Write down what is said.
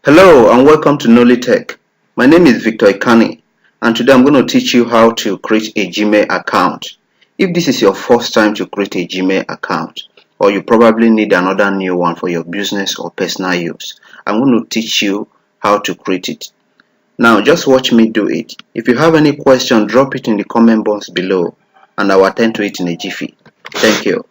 Hello and welcome to Noli Tech. My name is Victor Ikani and today I'm going to teach you how to create a Gmail account. If this is your first time to create a Gmail account or you probably need another new one for your business or personal use, I'm going to teach you how to create it. Now just watch me do it. If you have any question, drop it in the comment box below and I will attend to it in a jiffy. Thank you.